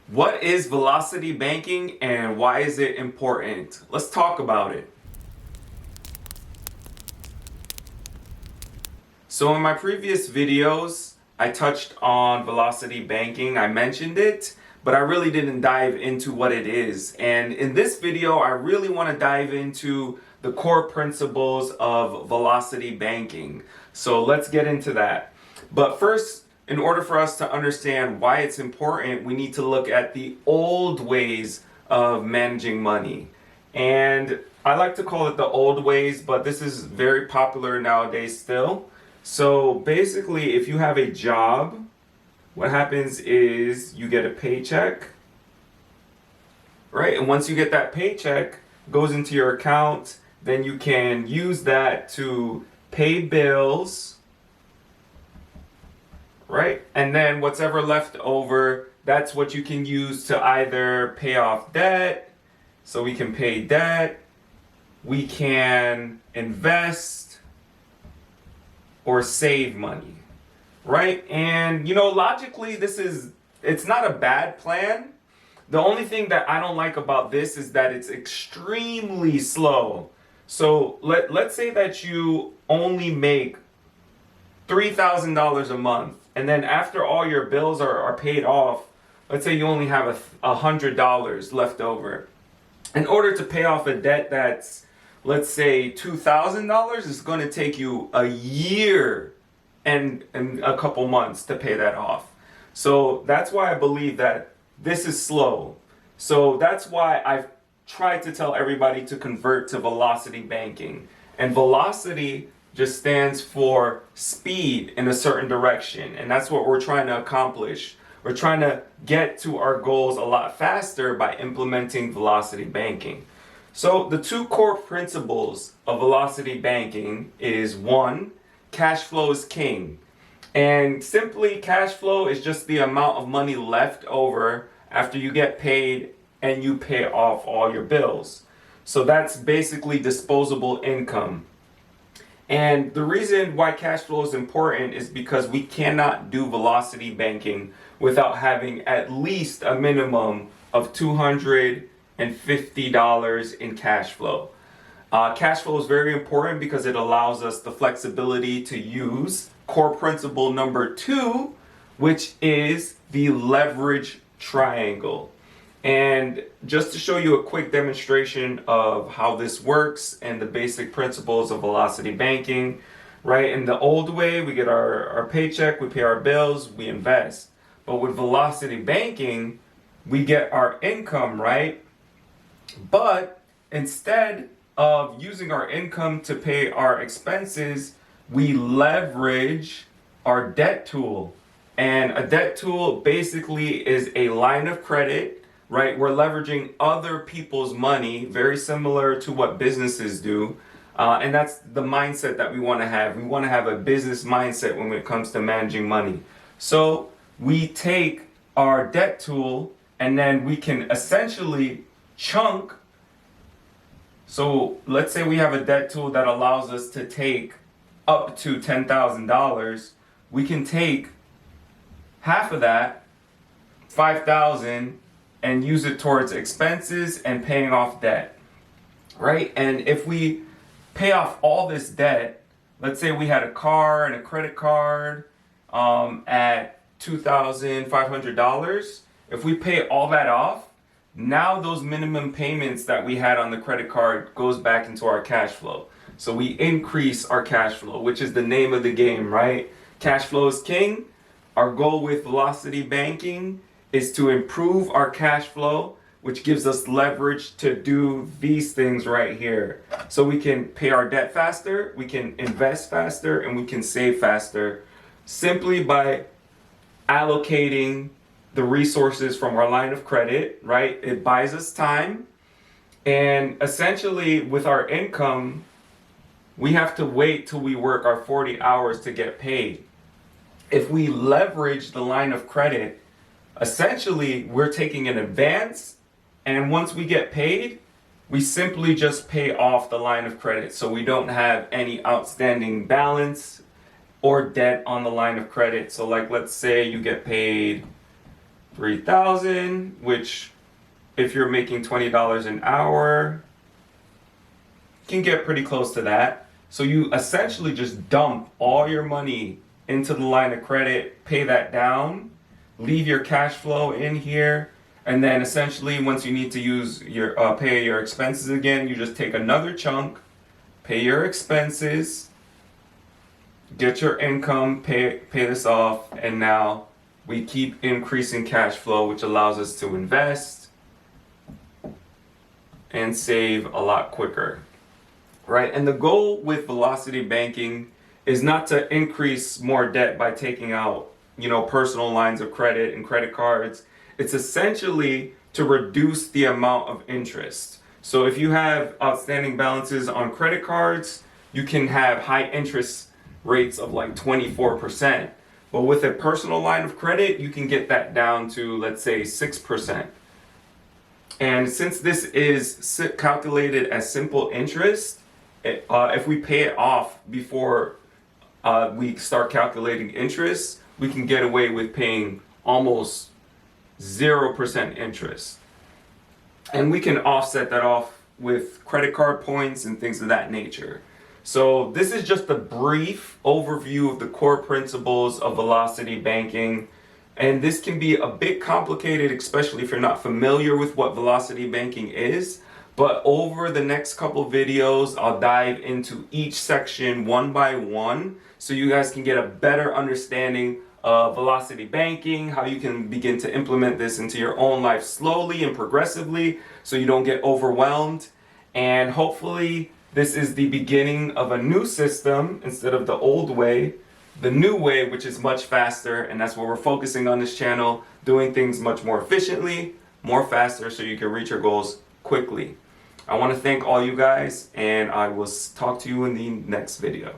What is velocity banking and why is it important? Let's talk about it. So in my previous videos, I touched on velocity banking. I mentioned it, but I really didn't dive into what it is. And in this video, I really want to dive into the core principles of velocity banking. So let's get into that. But first, in order for us to understand why it's important, we need to look at the old ways of managing money. And I like to call it the old ways, but this is very popular nowadays still. So basically, if you have a job, what happens is you get a paycheck, right? And once you get that paycheck, it goes into your account, then you can use that to pay bills, right? And then what's ever left over, that's what you can use to either pay off debt. So we can pay debt, we can invest, or save money, right? And logically, it's not a bad plan. The only thing that I don't like about this is that it's extremely slow. So let's say that you only make $3,000 a month, and then after all your bills are paid off, let's say you only have $100 left over. In order to pay off a debt that's, let's say, $2,000, it's going to take you a year and a couple months to pay that off. So that's why I believe that this is slow. So that's why I've tried to tell everybody to convert to velocity banking. And velocity just stands for speed in a certain direction. And that's what we're trying to accomplish. We're trying to get to our goals a lot faster by implementing velocity banking. So the two core principles of velocity banking is one, cash flow is king. And simply cash flow is just the amount of money left over after you get paid and you pay off all your bills. So that's basically disposable income. And the reason why cash flow is important is because we cannot do velocity banking without having at least a minimum of $250 in cash flow. Cash flow is very important because it allows us the flexibility to use core principle number 2, which is the leverage triangle. And just to show you a quick demonstration of how this works and the basic principles of velocity banking, right? In the old way, we get our paycheck, we pay our bills, we invest. But with velocity banking, we get our income, right? But instead of using our income to pay our expenses, we leverage our debt tool. And a debt tool basically is a line of credit, right? We're leveraging other people's money, very similar to what businesses do. And that's the mindset that we want to have. We want to have a business mindset when it comes to managing money. So we take our debt tool and then we can essentially chunk. So let's say we have a debt tool that allows us to take up to $10,000. We can take half of that, $5,000, and use it towards expenses and paying off debt, right? And if we pay off all this debt, let's say we had a car and a credit card at $2,500. If we pay all that off, now those minimum payments that we had on the credit card goes back into our cash flow. So we increase our cash flow, which is the name of the game, right? Cash flow is king. Our goal with velocity banking is to improve our cash flow, which gives us leverage to do these things right here. So we can pay our debt faster, we can invest faster, and we can save faster simply by allocating the resources from our line of credit, right? It buys us time. And essentially with our income, we have to wait till we work our 40 hours to get paid. If we leverage the line of credit, essentially we're taking an advance, and once we get paid, we simply just pay off the line of credit. So we don't have any outstanding balance or debt on the line of credit. So like, let's say you get paid 3,000, which if you're making $20 an hour, you can get pretty close to that. So you essentially just dump all your money into the line of credit, pay that down, leave your cash flow in here, and then essentially once you need to use your pay your expenses again, you just take another chunk, pay your expenses, get your income, pay this off, and now we keep increasing cash flow, which allows us to invest and save a lot quicker, right? And the goal with velocity banking is not to increase more debt by taking out, personal lines of credit and credit cards. It's essentially to reduce the amount of interest. So if you have outstanding balances on credit cards, you can have high interest rates of like 24%. But with a personal line of credit, you can get that down to, let's say, 6%. And since this is calculated as simple interest, if we pay it off before we start calculating interest, we can get away with paying almost 0% interest. And we can offset that off with credit card points and things of that nature. So this is just a brief overview of the core principles of velocity banking. And this can be a bit complicated, especially if you're not familiar with what velocity banking is. But over the next couple videos, I'll dive into each section one by one so you guys can get a better understanding of velocity banking, how you can begin to implement this into your own life slowly and progressively so you don't get overwhelmed. And hopefully this is the beginning of a new system instead of the old way, the new way, which is much faster. And that's what we're focusing on this channel, doing things much more efficiently, more faster, so you can reach your goals quickly. I want to thank all you guys, and I will talk to you in the next video.